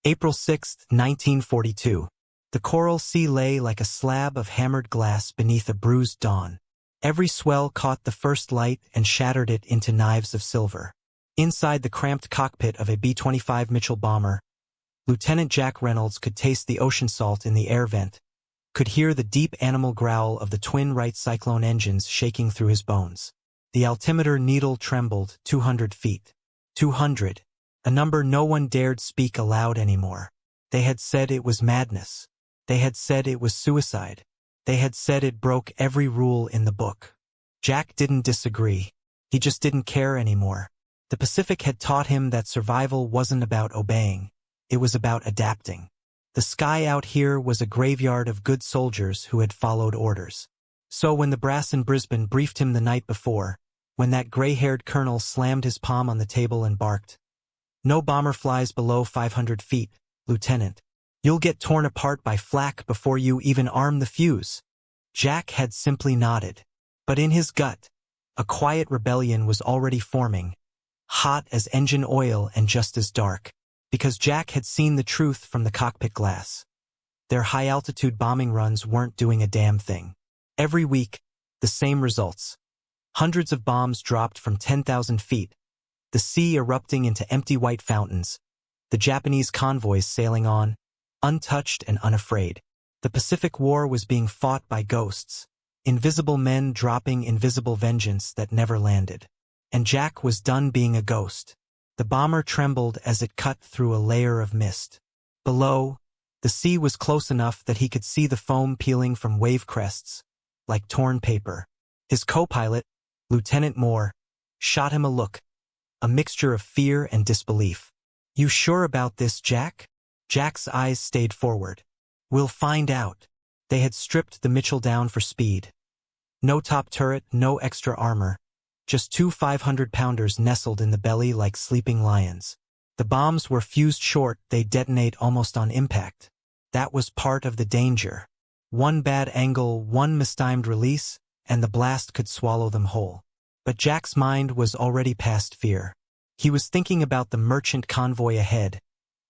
April 6, 1942. The Coral Sea lay like a slab of hammered glass beneath a bruised dawn. Every swell caught the first light and shattered it into knives of silver. Inside the cramped cockpit of a B-25 Mitchell bomber, Lieutenant Jack Reynolds could taste the ocean salt in the air vent, could hear the deep animal growl of the twin Wright Cyclone engines shaking through his bones. The altimeter needle trembled 200 feet. 200. A number no one dared speak aloud anymore. They had said it was madness. They had said it was suicide. They had said it broke every rule in the book. Jack didn't disagree. He just didn't care anymore. The Pacific had taught him that survival wasn't about obeying. It was about adapting. The sky out here was a graveyard of good soldiers who had followed orders. So when the brass in Brisbane briefed him the night before, when that gray-haired colonel slammed his palm on the table and barked, "No bomber flies below 500 feet, Lieutenant. You'll get torn apart by flak before you even arm the fuse," Jack had simply nodded. But in his gut, a quiet rebellion was already forming, hot as engine oil and just as dark, because Jack had seen the truth from the cockpit glass. Their high-altitude bombing runs weren't doing a damn thing. Every week, the same results. Hundreds of bombs dropped from 10,000 feet, the sea erupting into empty white fountains, the Japanese convoys sailing on, untouched and unafraid. The Pacific War was being fought by ghosts, invisible men dropping invisible vengeance that never landed. And Jack was done being a ghost. The bomber trembled as it cut through a layer of mist. Below, the sea was close enough that he could see the foam peeling from wave crests, like torn paper. His co-pilot, Lieutenant Moore, shot him a look, a mixture of fear and disbelief. "You sure about this, Jack?" Jack's eyes stayed forward. "We'll find out." They had stripped the Mitchell down for speed. No top turret, no extra armor. Just two 500-pounders nestled in the belly like sleeping lions. The bombs were fused short, they'd detonate almost on impact. That was part of the danger. One bad angle, one mistimed release, and the blast could swallow them whole. But Jack's mind was already past fear. He was thinking about the merchant convoy ahead,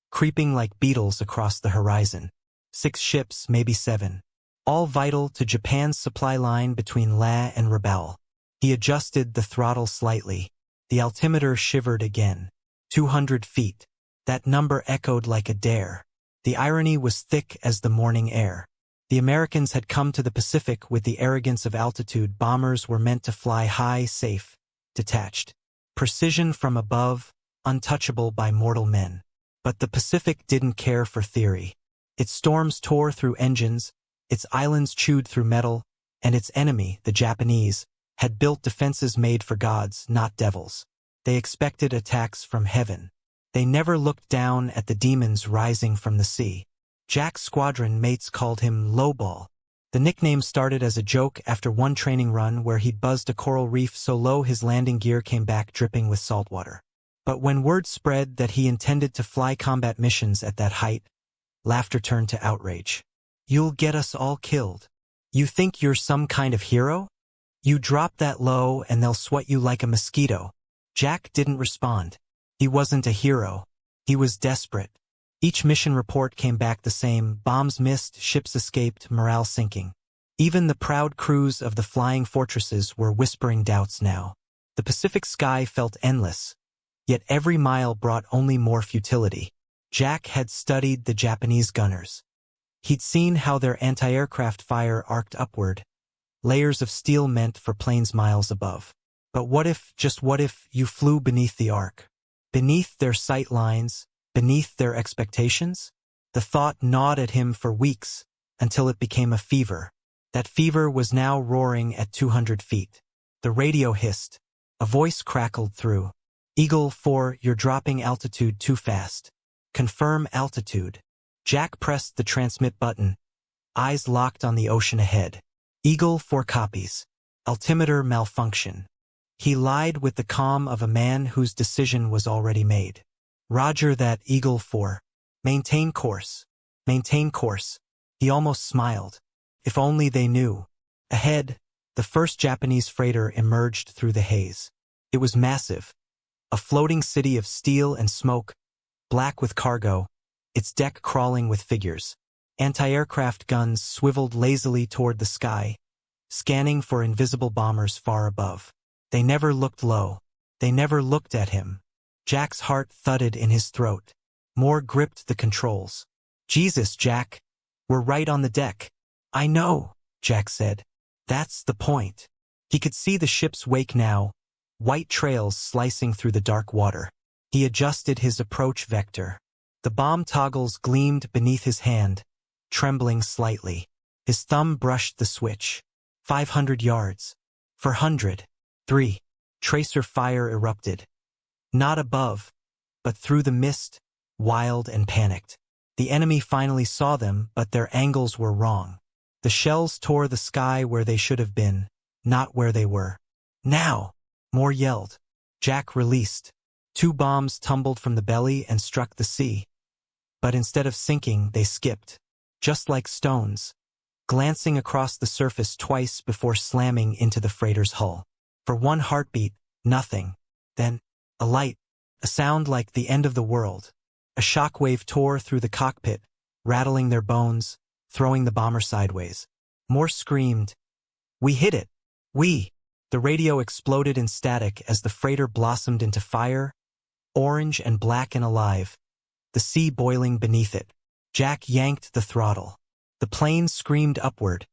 creeping like beetles across the horizon. 6 ships, maybe 7. All vital to Japan's supply line between La and Rabaul. He adjusted the throttle slightly. The altimeter shivered again. 200 feet. That number echoed like a dare. The irony was thick as the morning air. The Americans had come to the Pacific with the arrogance of altitude. Bombers were meant to fly high, safe, detached. Precision from above, untouchable by mortal men. But the Pacific didn't care for theory. Its storms tore through engines, its islands chewed through metal, and its enemy, the Japanese, had built defenses made for gods, not devils. They expected attacks from heaven. They never looked down at the demons rising from the sea. Jack's squadron mates called him Lowball. The nickname started as a joke after one training run where he'd buzzed a coral reef so low his landing gear came back dripping with salt water. But when word spread that he intended to fly combat missions at that height, laughter turned to outrage. "You'll get us all killed. You think you're some kind of hero? You drop that low and they'll swat you like a mosquito." Jack didn't respond. He wasn't a hero. He was desperate. Each mission report came back the same: bombs missed, ships escaped, morale sinking. Even the proud crews of the flying fortresses were whispering doubts now. The Pacific sky felt endless, yet every mile brought only more futility. Jack had studied the Japanese gunners. He'd seen how their anti-aircraft fire arced upward, layers of steel meant for planes miles above. But what if, just what if, you flew beneath the arc? Beneath their sight lines, beneath their expectations? The thought gnawed at him for weeks, until it became a fever. That fever was now roaring at 200 feet. The radio hissed. A voice crackled through. "Eagle 4, you're dropping altitude too fast. Confirm altitude." Jack pressed the transmit button, eyes locked on the ocean ahead. "Eagle 4 copies. Altimeter malfunction." He lied with the calm of a man whose decision was already made. "Roger that, Eagle 4. Maintain course. Maintain course." He almost smiled. If only they knew. Ahead, the first Japanese freighter emerged through the haze. It was massive. A floating city of steel and smoke, black with cargo, its deck crawling with figures. Anti-aircraft guns swiveled lazily toward the sky, scanning for invisible bombers far above. They never looked low. They never looked at him. Jack's heart thudded in his throat. Moore gripped the controls. "Jesus, Jack. We're right on the deck." "I know," Jack said. "That's the point." He could see the ship's wake now, white trails slicing through the dark water. He adjusted his approach vector. The bomb toggles gleamed beneath his hand, trembling slightly. His thumb brushed the switch. 500 yards. 400. 3. Tracer fire erupted. Not above, but through the mist, wild and panicked. The enemy finally saw them, but their angles were wrong. The shells tore the sky where they should have been, not where they were. "Now!" Moore yelled. Jack released. 2 bombs tumbled from the belly and struck the sea. But instead of sinking, they skipped, just like stones, glancing across the surface twice before slamming into the freighter's hull. For one heartbeat, nothing. Then, a light, a sound like the end of the world. A shockwave tore through the cockpit, rattling their bones, throwing the bomber sideways. Moore screamed, "We hit it! We!" The radio exploded in static as the freighter blossomed into fire, orange and black and alive, the sea boiling beneath it. Jack yanked the throttle. The plane screamed upward,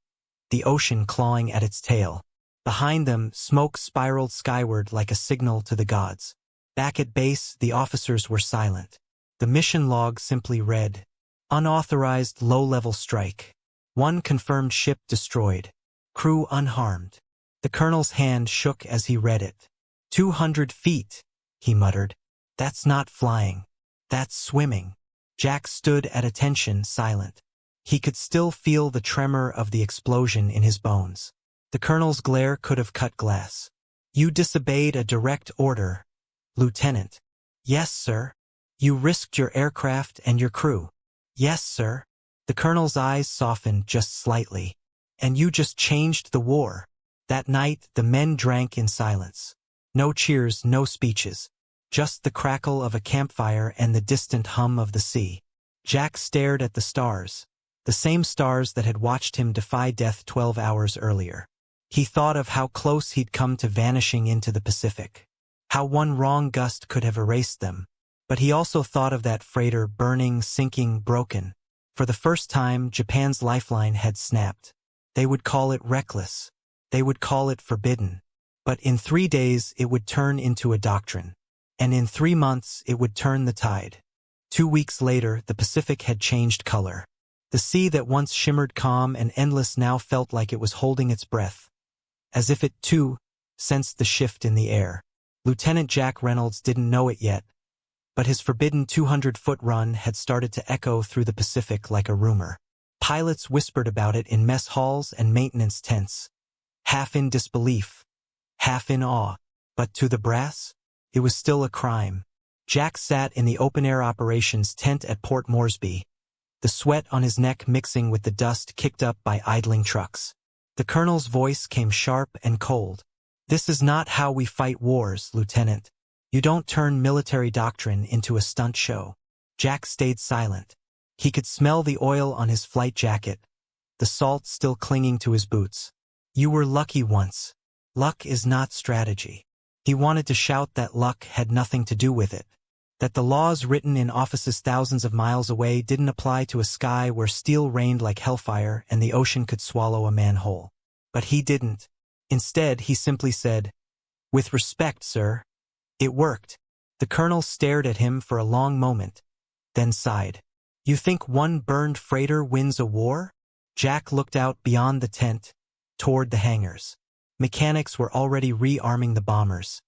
the ocean clawing at its tail. Behind them, smoke spiraled skyward like a signal to the gods. Back at base, the officers were silent. The mission log simply read, "Unauthorized low-level strike. 1 confirmed ship destroyed. Crew unharmed." The colonel's hand shook as he read it. 200 feet, he muttered. "That's not flying. That's swimming." Jack stood at attention, silent. He could still feel the tremor of the explosion in his bones. The colonel's glare could have cut glass. "You disobeyed a direct order, Lieutenant." "Yes, sir." "You risked your aircraft and your crew." "Yes, sir." The colonel's eyes softened just slightly. "And you just changed the war." That night, the men drank in silence. No cheers, no speeches. Just the crackle of a campfire and the distant hum of the sea. Jack stared at the stars, the same stars that had watched him defy death 12 hours earlier. He thought of how close he'd come to vanishing into the Pacific, how one wrong gust could have erased them. But he also thought of that freighter burning, sinking, broken. For the first time, Japan's lifeline had snapped. They would call it reckless. They would call it forbidden. But in 3 days, it would turn into a doctrine. And in 3 months, it would turn the tide. 2 weeks later, the Pacific had changed color. The sea that once shimmered calm and endless now felt like it was holding its breath. As if it, too, sensed the shift in the air. Lieutenant Jack Reynolds didn't know it yet, but his forbidden 200-foot run had started to echo through the Pacific like a rumor. Pilots whispered about it in mess halls and maintenance tents, half in disbelief, half in awe. But to the brass, it was still a crime. Jack sat in the open-air operations tent at Port Moresby, the sweat on his neck mixing with the dust kicked up by idling trucks. The colonel's voice came sharp and cold. "This is not how we fight wars, Lieutenant. You don't turn military doctrine into a stunt show." Jack stayed silent. He could smell the oil on his flight jacket, the salt still clinging to his boots. "You were lucky once. Luck is not strategy." He wanted to shout that luck had nothing to do with it, that the laws written in offices thousands of miles away didn't apply to a sky where steel rained like hellfire and the ocean could swallow a man whole. But he didn't. Instead, he simply said, "With respect, sir." It worked. The colonel stared at him for a long moment, then sighed. "You think one burned freighter wins a war?" Jack looked out beyond the tent, toward the hangars. Mechanics were already rearming the bombers,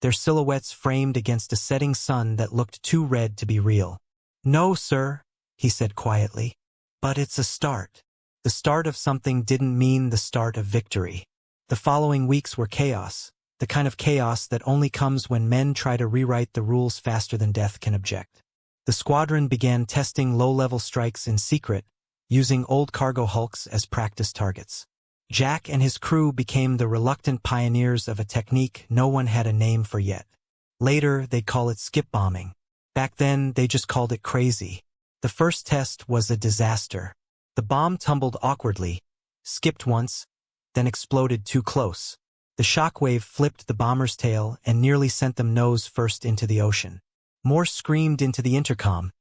their silhouettes framed against a setting sun that looked too red to be real. "No, sir," he said quietly. "But it's a start." The start of something didn't mean the start of victory. The following weeks were chaos, the kind of chaos that only comes when men try to rewrite the rules faster than death can object. The squadron began testing low-level strikes in secret, using old cargo hulks as practice targets. Jack and his crew became the reluctant pioneers of a technique no one had a name for yet. Later, they'd call it skip bombing. Back then, they just called it crazy. The first test was a disaster. The bomb tumbled awkwardly, skipped once, then exploded too close. The shockwave flipped the bomber's tail and nearly sent them nose first into the ocean. More screamed into the intercom.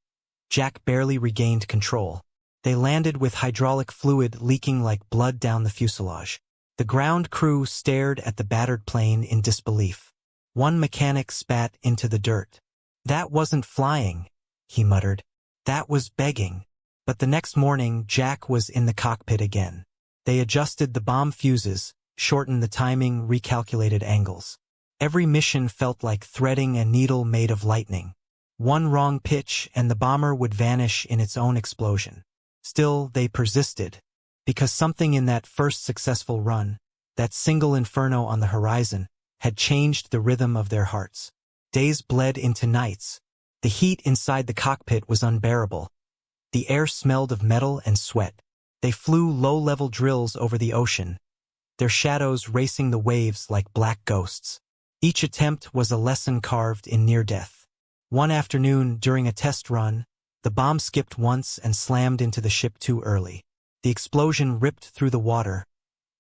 Jack barely regained control. They landed with hydraulic fluid leaking like blood down the fuselage. The ground crew stared at the battered plane in disbelief. One mechanic spat into the dirt. "That wasn't flying," he muttered. "That was begging." But the next morning, Jack was in the cockpit again. They adjusted the bomb fuses, shortened the timing, recalculated angles. Every mission felt like threading a needle made of lightning. One wrong pitch and the bomber would vanish in its own explosion. Still, they persisted, because something in that first successful run, that single inferno on the horizon, had changed the rhythm of their hearts. Days bled into nights. The heat inside the cockpit was unbearable. The air smelled of metal and sweat. They flew low-level drills over the ocean, their shadows racing the waves like black ghosts. Each attempt was a lesson carved in near death. One afternoon, during a test run, the bomb skipped once and slammed into the ship too early. The explosion ripped through the water,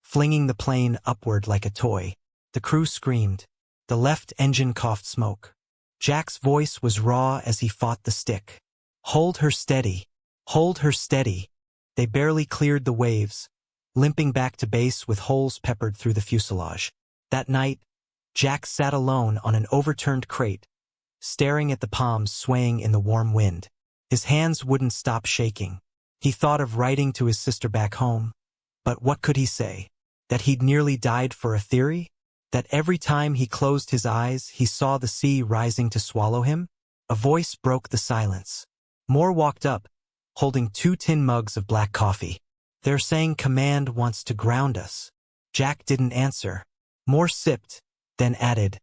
flinging the plane upward like a toy. The crew screamed. The left engine coughed smoke. Jack's voice was raw as he fought the stick. "Hold her steady. Hold her steady." They barely cleared the waves, limping back to base with holes peppered through the fuselage. That night, Jack sat alone on an overturned crate, staring at the palms swaying in the warm wind. His hands wouldn't stop shaking. He thought of writing to his sister back home, but what could he say? That he'd nearly died for a theory? That every time he closed his eyes, he saw the sea rising to swallow him? A voice broke the silence. Moore walked up, holding 2 tin mugs of black coffee. "They're saying command wants to ground us." Jack didn't answer. Moore sipped, then added,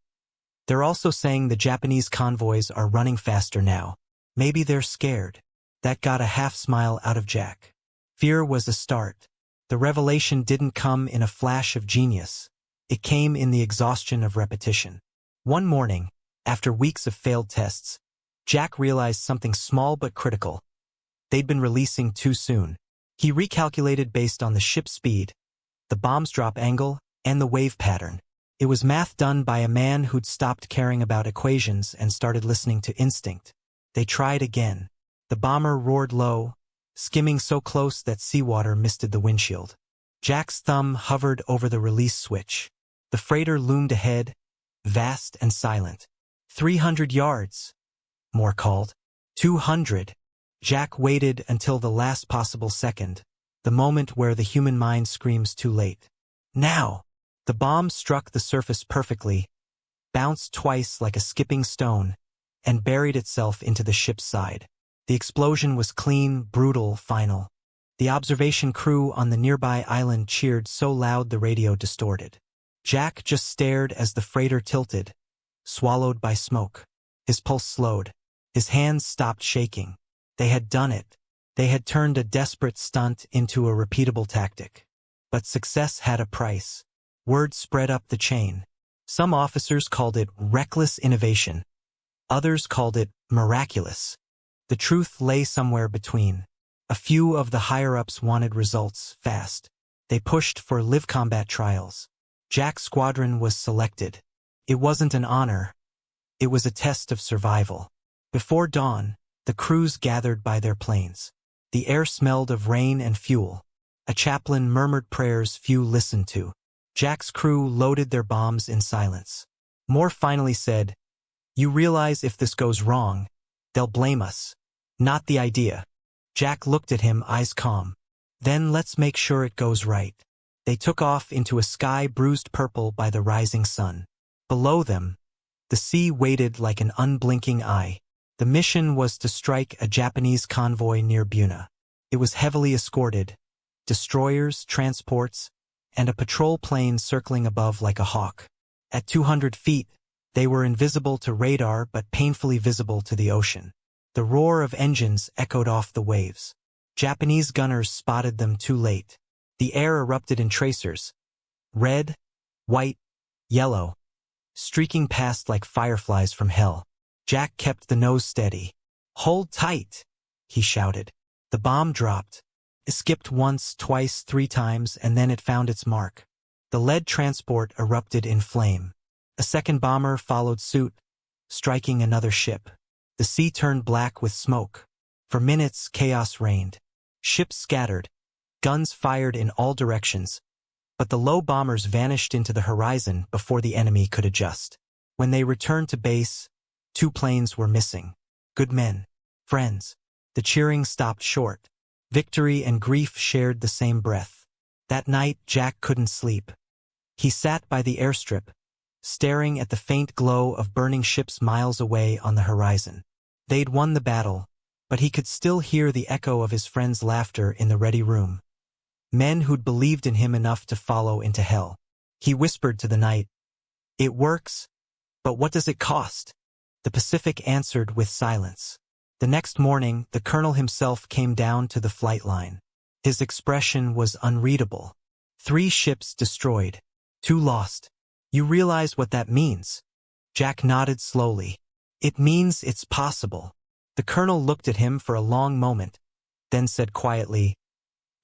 "They're also saying the Japanese convoys are running faster now. Maybe they're scared." That got a half-smile out of Jack. Fear was a start. The revelation didn't come in a flash of genius. It came in the exhaustion of repetition. One morning, after weeks of failed tests, Jack realized something small but critical. They'd been releasing too soon. He recalculated based on the ship's speed, the bomb's drop angle, and the wave pattern. It was math done by a man who'd stopped caring about equations and started listening to instinct. They tried again. The bomber roared low, skimming so close that seawater misted the windshield. Jack's thumb hovered over the release switch. The freighter loomed ahead, vast and silent. 300 yards, Moore called. 200. Jack waited until the last possible second, the moment where the human mind screams too late. Now! The bomb struck the surface perfectly, bounced twice like a skipping stone, and buried itself into the ship's side. The explosion was clean, brutal, final. The observation crew on the nearby island cheered so loud the radio distorted. Jack just stared as the freighter tilted, swallowed by smoke. His pulse slowed. His hands stopped shaking. They had done it. They had turned a desperate stunt into a repeatable tactic. But success had a price. Word spread up the chain. Some officers called it reckless innovation. Others called it miraculous. The truth lay somewhere between. A few of the higher-ups wanted results fast. They pushed for live combat trials. Jack's squadron was selected. It wasn't an honor. It was a test of survival. Before dawn, the crews gathered by their planes. The air smelled of rain and fuel. A chaplain murmured prayers few listened to. Jack's crew loaded their bombs in silence. Moore finally said, "You realize if this goes wrong, they'll blame us, not the idea." Jack looked at him, eyes calm. "Then let's make sure it goes right." They took off into a sky bruised purple by the rising sun. Below them, the sea waited like an unblinking eye. The mission was to strike a Japanese convoy near Buna. It was heavily escorted, destroyers, transports, and a patrol plane circling above like a hawk. At 200 feet, they were invisible to radar but painfully visible to the ocean. The roar of engines echoed off the waves. Japanese gunners spotted them too late. The air erupted in tracers. Red, white, yellow, streaking past like fireflies from hell. Jack kept the nose steady. "Hold tight," he shouted. The bomb dropped. It skipped once, twice, 3 times, and then it found its mark. The lead transport erupted in flame. A second bomber followed suit, striking another ship. The sea turned black with smoke. For minutes, chaos reigned. Ships scattered. Guns fired in all directions. But the low bombers vanished into the horizon before the enemy could adjust. When they returned to base, 2 planes were missing. Good men. Friends. The cheering stopped short. Victory and grief shared the same breath. That night, Jack couldn't sleep. He sat by the airstrip, staring at the faint glow of burning ships miles away on the horizon. They'd won the battle, but he could still hear the echo of his friends' laughter in the ready room. Men who'd believed in him enough to follow into hell. He whispered to the night, "It works, but what does it cost?" The Pacific answered with silence. The next morning, the colonel himself came down to the flight line. His expression was unreadable. 3 ships destroyed, 2 lost. You realize what that means? Jack nodded slowly. It means it's possible. The colonel looked at him for a long moment, then said quietly,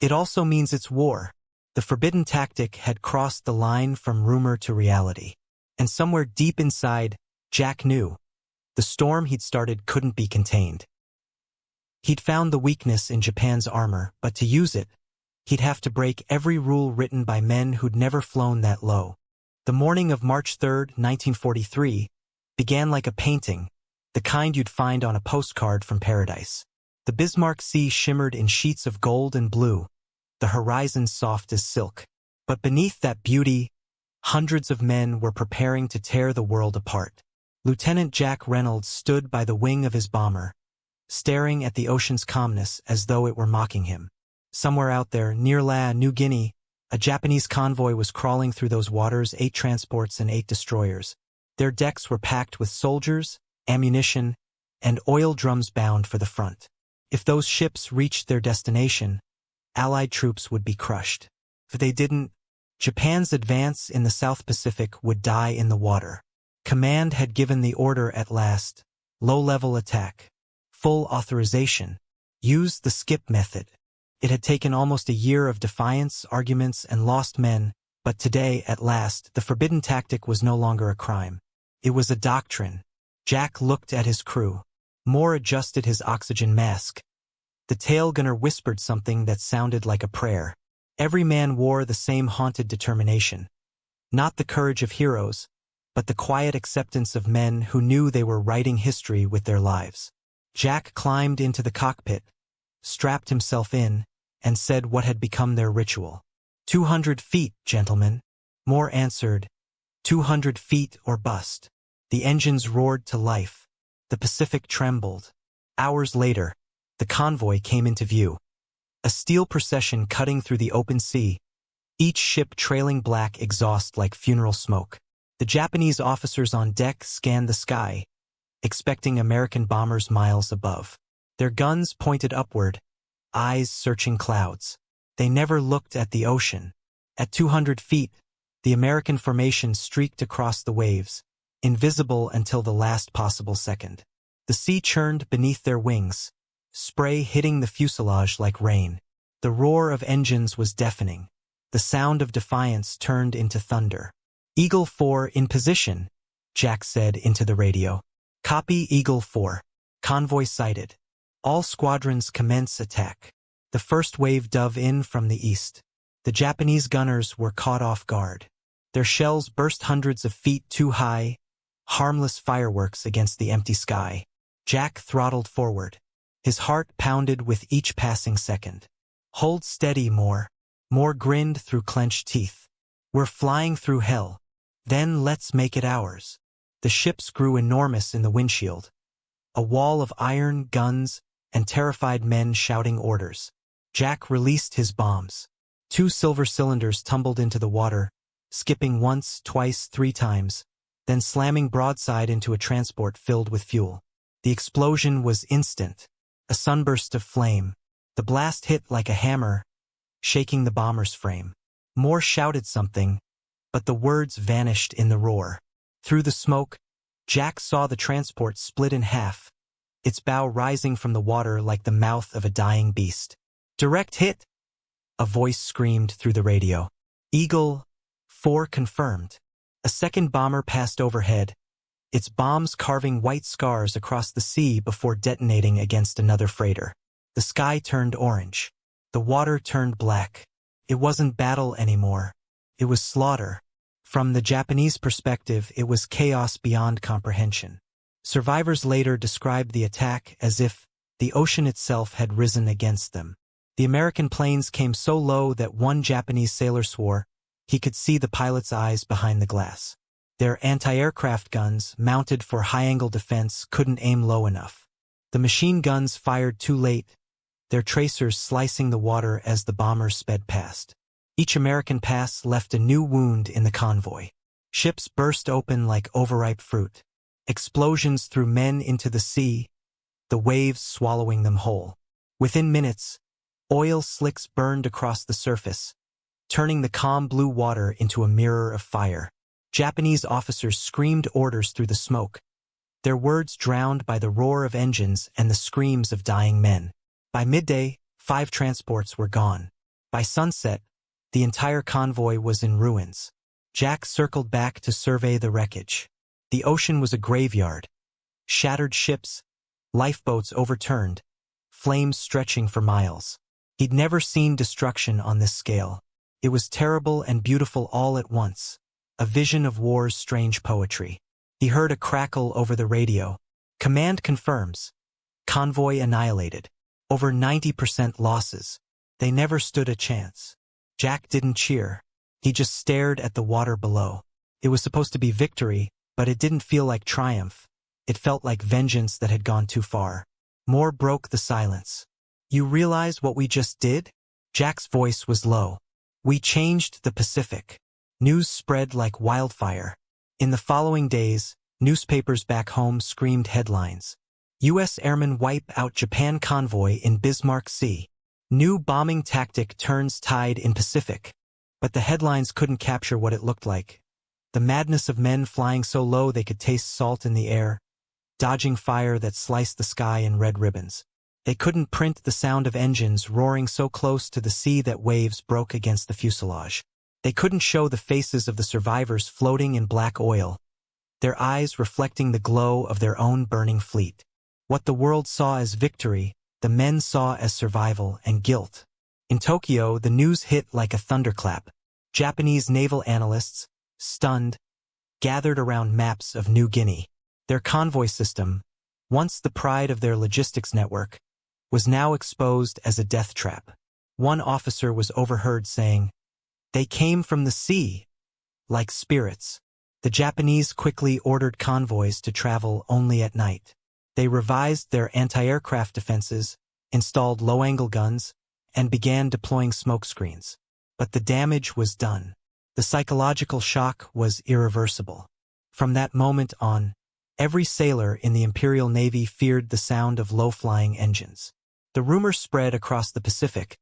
"It also means it's war." The forbidden tactic had crossed the line from rumor to reality. And somewhere deep inside, Jack knew. The storm he'd started couldn't be contained. He'd found the weakness in Japan's armor, but to use it, he'd have to break every rule written by men who'd never flown that low. The morning of March 3, 1943, began like a painting, the kind you'd find on a postcard from paradise. The Bismarck Sea shimmered in sheets of gold and blue, the horizon soft as silk. But beneath that beauty, hundreds of men were preparing to tear the world apart. Lieutenant Jack Reynolds stood by the wing of his bomber, staring at the ocean's calmness as though it were mocking him. Somewhere out there, near New Guinea, a Japanese convoy was crawling through those waters, 8 transports and 8 destroyers. Their decks were packed with soldiers, ammunition, and oil drums bound for the front. If those ships reached their destination, Allied troops would be crushed. If they didn't, Japan's advance in the South Pacific would die in the water. Command had given the order at last: low-level attack. Full authorization. Use the skip method. It had taken almost a year of defiance, arguments, and lost men, but today, at last, the forbidden tactic was no longer a crime. It was a doctrine. Jack looked at his crew. Moore adjusted his oxygen mask. The tail gunner whispered something that sounded like a prayer. Every man wore the same haunted determination. Not the courage of heroes, but the quiet acceptance of men who knew they were writing history with their lives. Jack climbed into the cockpit, strapped himself in, and said what had become their ritual. 200 feet, gentlemen. Moore answered, 200 feet or bust. The engines roared to life. The Pacific trembled. Hours later, the convoy came into view. A steel procession cutting through the open sea, each ship trailing black exhaust like funeral smoke. The Japanese officers on deck scanned the sky, expecting American bombers miles above. Their guns pointed upward, eyes searching clouds. They never looked at the ocean. At 200 feet, the American formation streaked across the waves, invisible until the last possible second. The sea churned beneath their wings, spray hitting the fuselage like rain. The roar of engines was deafening. The sound of defiance turned into thunder. Eagle 4 in position, Jack said into the radio. Copy Eagle 4. Convoy sighted. All squadrons commence attack. The first wave dove in from the east. The Japanese gunners were caught off guard. Their shells burst hundreds of feet too high, harmless fireworks against the empty sky. Jack throttled forward. His heart pounded with each passing second. Hold steady, Moore. Moore grinned through clenched teeth. We're flying through hell. Then let's make it ours. The ships grew enormous in the windshield. A wall of iron, guns, and terrified men shouting orders. Jack released his bombs. 2 silver cylinders tumbled into the water, skipping once, twice, 3 times, then slamming broadside into a transport filled with fuel. The explosion was instant. A sunburst of flame. The blast hit like a hammer, shaking the bomber's frame. Moore shouted something, but the words vanished in the roar. Through the smoke, Jack saw the transport split in half, its bow rising from the water like the mouth of a dying beast. "Direct hit!" a voice screamed through the radio. "Eagle 4 confirmed." A second bomber passed overhead, its bombs carving white scars across the sea before detonating against another freighter. The sky turned orange. The water turned black. It wasn't battle anymore. It was slaughter. From the Japanese perspective, it was chaos beyond comprehension. Survivors later described the attack as if the ocean itself had risen against them. The American planes came so low that one Japanese sailor swore he could see the pilot's eyes behind the glass. Their anti-aircraft guns, mounted for high-angle defense, couldn't aim low enough. The machine guns fired too late, their tracers slicing the water as the bombers sped past. Each American pass left a new wound in the convoy. Ships burst open like overripe fruit. Explosions threw men into the sea, the waves swallowing them whole. Within minutes, oil slicks burned across the surface, turning the calm blue water into a mirror of fire. Japanese officers screamed orders through the smoke, their words drowned by the roar of engines and the screams of dying men. By midday, 5 transports were gone. By sunset, the entire convoy was in ruins. Jack circled back to survey the wreckage. The ocean was a graveyard. Shattered ships, lifeboats overturned, flames stretching for miles. He'd never seen destruction on this scale. It was terrible and beautiful all at once, a vision of war's strange poetry. He heard a crackle over the radio. "Command confirms. Convoy annihilated. Over 90% losses. They never stood a chance." Jack didn't cheer. He just stared at the water below. It was supposed to be victory, but it didn't feel like triumph. It felt like vengeance that had gone too far. Moore broke the silence. "You realize what we just did?" Jack's voice was low. "We changed the Pacific." News spread like wildfire. In the following days, newspapers back home screamed headlines. U.S. airmen wipe out Japan convoy in Bismarck Sea. New bombing tactic turns tide in Pacific. But the headlines couldn't capture what it looked like. The madness of men flying so low they could taste salt in the air, dodging fire that sliced the sky in red ribbons. They couldn't print the sound of engines roaring so close to the sea that waves broke against the fuselage. They couldn't show the faces of the survivors floating in black oil, their eyes reflecting the glow of their own burning fleet. What the world saw as victory, the men saw as survival and guilt. In Tokyo, the news hit like a thunderclap. Japanese naval analysts, stunned, gathered around maps of New Guinea. Their convoy system, once the pride of their logistics network, was now exposed as a death trap. One officer was overheard saying, "They came from the sea, like spirits." The Japanese quickly ordered convoys to travel only at night. They revised their anti-aircraft defenses, installed low-angle guns, and began deploying smokescreens. But the damage was done. The psychological shock was irreversible. From that moment on, every sailor in the Imperial Navy feared the sound of low-flying engines. The rumor spread across the Pacific.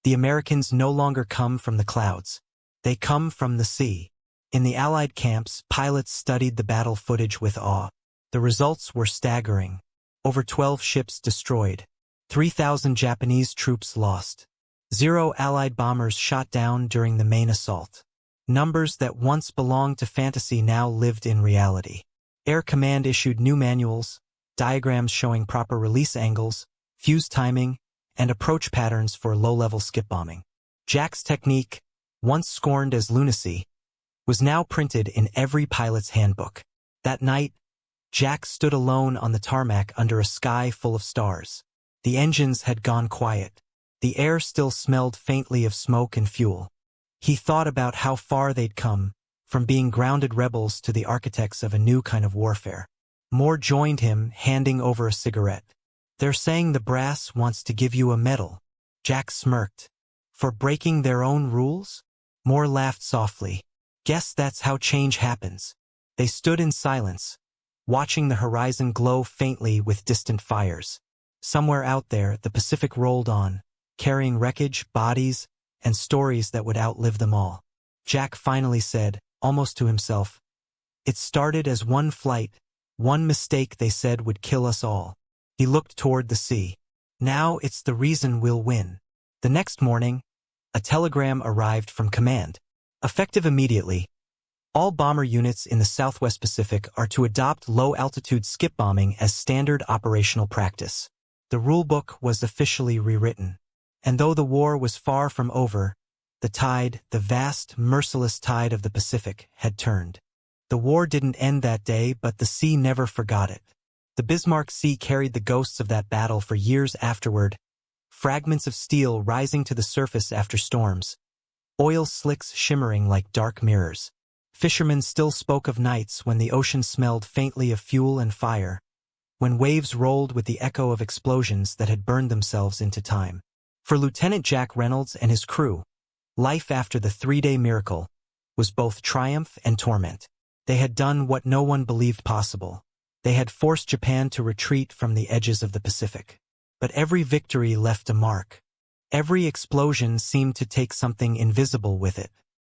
The Americans no longer come from the clouds. They come from the sea. In the Allied camps, pilots studied the battle footage with awe. The results were staggering. Over 12 ships destroyed. 3,000 Japanese troops lost. 0 Allied bombers shot down during the main assault. Numbers that once belonged to fantasy now lived in reality. Air Command issued new manuals, diagrams showing proper release angles, fuse timing, and approach patterns for low-level skip bombing. Jack's technique, once scorned as lunacy, was now printed in every pilot's handbook. That night, Jack stood alone on the tarmac under a sky full of stars. The engines had gone quiet. The air still smelled faintly of smoke and fuel. He thought about how far they'd come, from being grounded rebels to the architects of a new kind of warfare. Moore joined him, handing over a cigarette. "They're saying the brass wants to give you a medal." Jack smirked. "For breaking their own rules?" Moore laughed softly. "Guess that's how change happens." They stood in silence, watching the horizon glow faintly with distant fires. Somewhere out there, the Pacific rolled on, carrying wreckage, bodies, and stories that would outlive them all. Jack finally said, almost to himself, "It started as one flight, one mistake they said would kill us all." He looked toward the sea. Now it's the reason we'll win. The next morning, a telegram arrived from command. Effective immediately, all bomber units in the Southwest Pacific are to adopt low-altitude skip bombing as standard operational practice. The rulebook was officially rewritten. And though the war was far from over, the tide, the vast, merciless tide of the Pacific, had turned. The war didn't end that day, but the sea never forgot it. The Bismarck Sea carried the ghosts of that battle for years afterward, fragments of steel rising to the surface after storms, oil slicks shimmering like dark mirrors. Fishermen still spoke of nights when the ocean smelled faintly of fuel and fire, when waves rolled with the echo of explosions that had burned themselves into time. For Lieutenant Jack Reynolds and his crew, life after the three-day miracle was both triumph and torment. They had done what no one believed possible. They had forced Japan to retreat from the edges of the Pacific. But every victory left a mark. Every explosion seemed to take something invisible with it.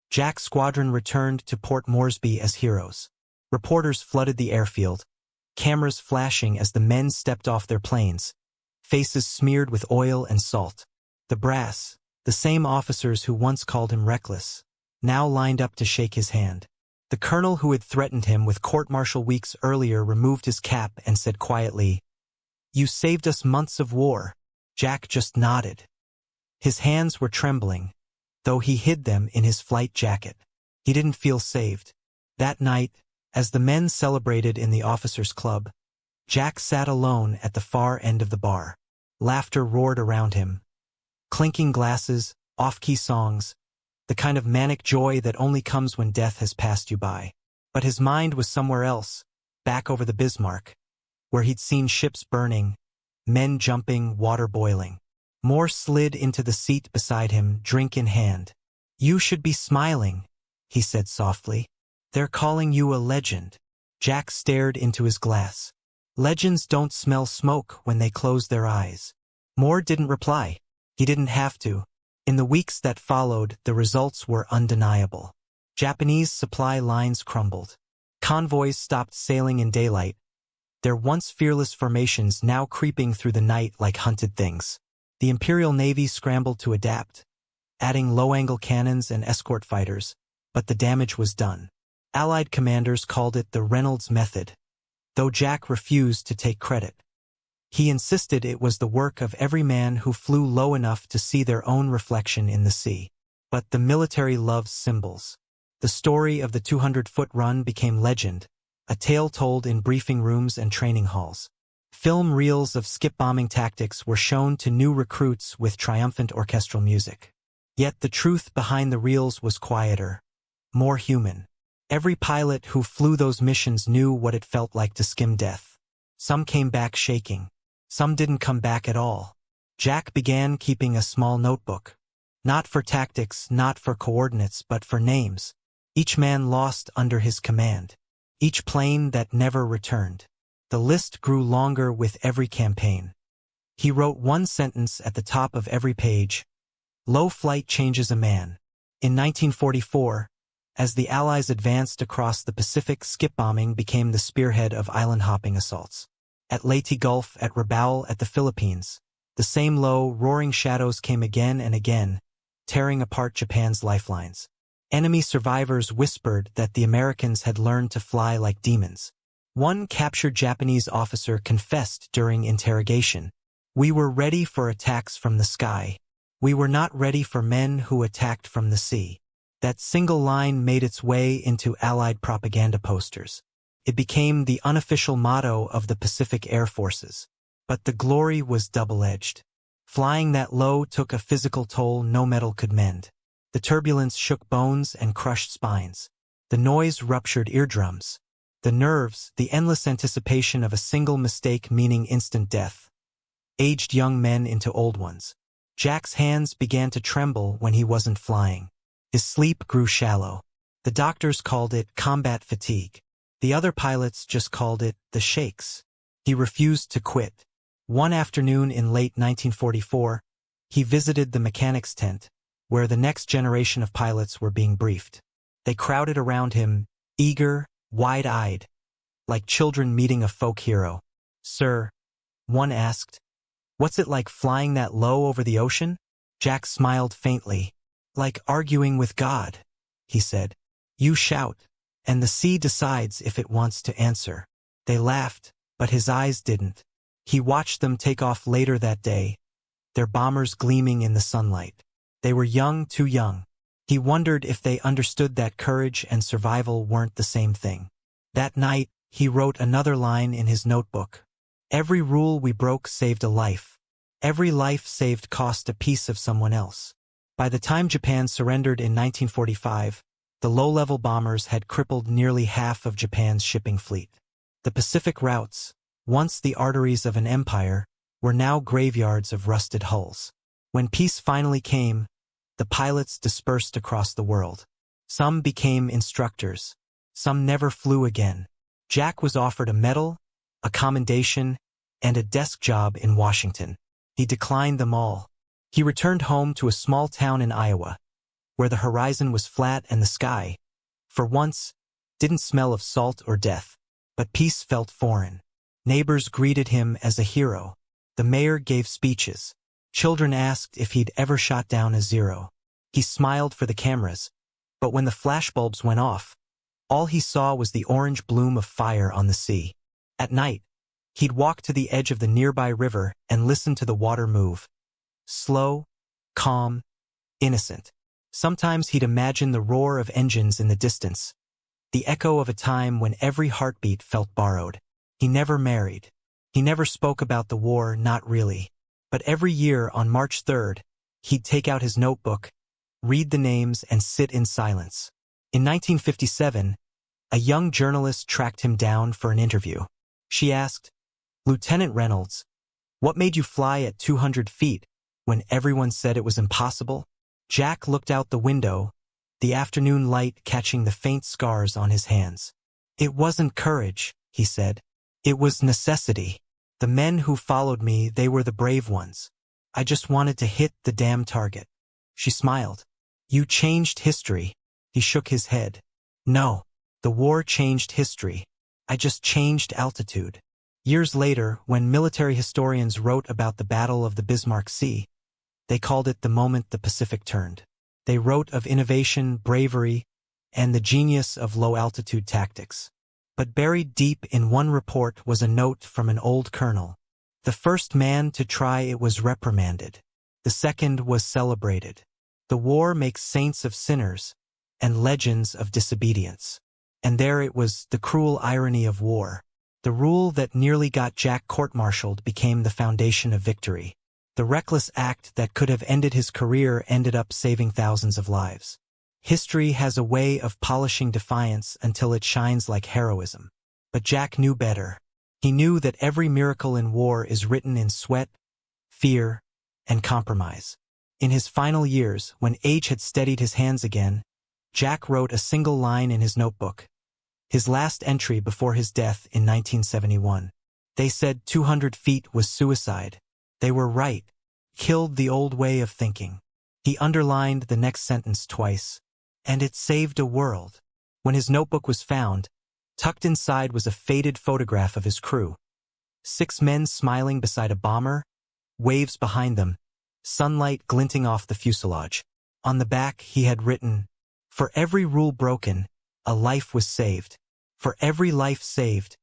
Jack's squadron returned to Port Moresby as heroes. Reporters flooded the airfield, cameras flashing as the men stepped off their planes, faces smeared with oil and salt. The brass, the same officers who once called him reckless, now lined up to shake his hand. The colonel who had threatened him with court-martial weeks earlier removed his cap and said quietly, "You saved us months of war." Jack just nodded. His hands were trembling, though he hid them in his flight jacket. He didn't feel saved. That night, as the men celebrated in the officers' club, Jack sat alone at the far end of the bar. Laughter roared around him. Clinking glasses, off-key songs, the kind of manic joy that only comes when death has passed you by. But his mind was somewhere else, back over the Bismarck, where he'd seen ships burning, men jumping, water boiling. Moore slid into the seat beside him, drink in hand. "You should be smiling," he said softly. "They're calling you a legend." Jack stared into his glass. Legends don't smell smoke when they close their eyes. Moore didn't reply. He didn't have to. In the weeks that followed, the results were undeniable. Japanese supply lines crumbled. Convoys stopped sailing in daylight, their once fearless formations now creeping through the night like hunted things. The Imperial Navy scrambled to adapt, adding low-angle cannons and escort fighters, but the damage was done. Allied commanders called it the Reynolds Method, though Jack refused to take credit. He insisted it was the work of every man who flew low enough to see their own reflection in the sea. But the military loves symbols. The story of the 200-foot run became legend, a tale told in briefing rooms and training halls. Film reels of skip-bombing tactics were shown to new recruits with triumphant orchestral music. Yet the truth behind the reels was quieter, more human. Every pilot who flew those missions knew what it felt like to skim death. Some came back shaking. Some didn't come back at all. Jack began keeping a small notebook. Not for tactics, not for coordinates, but for names. Each man lost under his command. Each plane that never returned. The list grew longer with every campaign. He wrote one sentence at the top of every page. Low flight changes a man. In 1944, as the Allies advanced across the Pacific, skip bombing became the spearhead of island-hopping assaults. At Leyte Gulf, at Rabaul, at the Philippines, the same low, roaring shadows came again and again, tearing apart Japan's lifelines. Enemy survivors whispered that the Americans had learned to fly like demons. One captured Japanese officer confessed during interrogation, "We were ready for attacks from the sky. We were not ready for men who attacked from the sea." That single line made its way into Allied propaganda posters. It became the unofficial motto of the Pacific Air Forces. But the glory was double-edged. Flying that low took a physical toll no metal could mend. The turbulence shook bones and crushed spines. The noise ruptured eardrums. The nerves, the endless anticipation of a single mistake meaning instant death, aged young men into old ones. Jack's hands began to tremble when he wasn't flying. His sleep grew shallow. The doctors called it combat fatigue. The other pilots just called it the shakes. He refused to quit. One afternoon in late 1944, he visited the mechanics tent, where the next generation of pilots were being briefed. They crowded around him, eager, wide-eyed, like children meeting a folk hero. "Sir," One asked, "What's it like flying that low over the ocean?" Jack smiled faintly. "Like arguing with God," he said. "You shout, and the sea decides if it wants to answer." They laughed, but his eyes didn't. He watched them take off later that day, their bombers gleaming in the sunlight. They were young, too young. He wondered if they understood that courage and survival weren't the same thing. That night, he wrote another line in his notebook. "Every rule we broke saved a life. Every life saved cost a piece of someone else." By the time Japan surrendered in 1945, the low-level bombers had crippled nearly half of Japan's shipping fleet. The Pacific routes, once the arteries of an empire, were now graveyards of rusted hulls. When peace finally came, the pilots dispersed across the world. Some became instructors. Some never flew again. Jack was offered a medal, a commendation, and a desk job in Washington. He declined them all. He returned home to a small town in Iowa, where the horizon was flat and the sky, for once, didn't smell of salt or death. But peace felt foreign. Neighbors greeted him as a hero. The mayor gave speeches. Children asked if he'd ever shot down a Zero. He smiled for the cameras, but when the flashbulbs went off, all he saw was the orange bloom of fire on the sea. At night, he'd walk to the edge of the nearby river and listen to the water move. Slow, calm, innocent. Sometimes he'd imagine the roar of engines in the distance, the echo of a time when every heartbeat felt borrowed. He never married. He never spoke about the war, not really. But every year on March 3rd, he'd take out his notebook, read the names, and sit in silence. In 1957, a young journalist tracked him down for an interview. She asked, "Lieutenant Reynolds, what made you fly at 200 feet when everyone said it was impossible?" Jack looked out the window, the afternoon light catching the faint scars on his hands. "It wasn't courage," he said. "It was necessity. The men who followed me, they were the brave ones. I just wanted to hit the damn target." She smiled. "You changed history." He shook his head. "No, the war changed history. I just changed altitude." Years later, when military historians wrote about the Battle of the Bismarck Sea, they called it the moment the Pacific turned. They wrote of innovation, bravery, and the genius of low-altitude tactics. But buried deep in one report was a note from an old colonel. The first man to try it was reprimanded. The second was celebrated. The war makes saints of sinners and legends of disobedience. And there it was, the cruel irony of war. The rule that nearly got Jack court-martialed became the foundation of victory. The reckless act that could have ended his career ended up saving thousands of lives. History has a way of polishing defiance until it shines like heroism. But Jack knew better. He knew that every miracle in war is written in sweat, fear, and compromise. In his final years, when age had steadied his hands again, Jack wrote a single line in his notebook, his last entry before his death in 1971. They said 200 feet was suicide. They were right. Killed the old way of thinking. He underlined the next sentence twice. And it saved a world. When his notebook was found, tucked inside was a faded photograph of his crew. 6 men smiling beside a bomber, waves behind them, sunlight glinting off the fuselage. On the back he had written, "For every rule broken, a life was saved. For every life saved,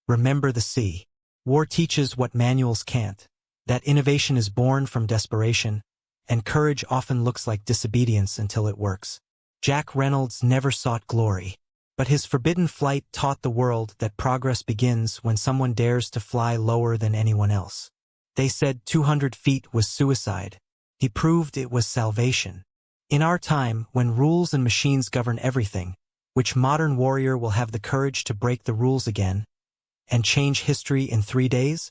remember the sea." War teaches what manuals can't. That innovation is born from desperation, and courage often looks like disobedience until it works. Jack Reynolds never sought glory, but his forbidden flight taught the world that progress begins when someone dares to fly lower than anyone else. They said 200 feet was suicide. He proved it was salvation. In our time, when rules and machines govern everything, which modern warrior will have the courage to break the rules again and change history in 3 days?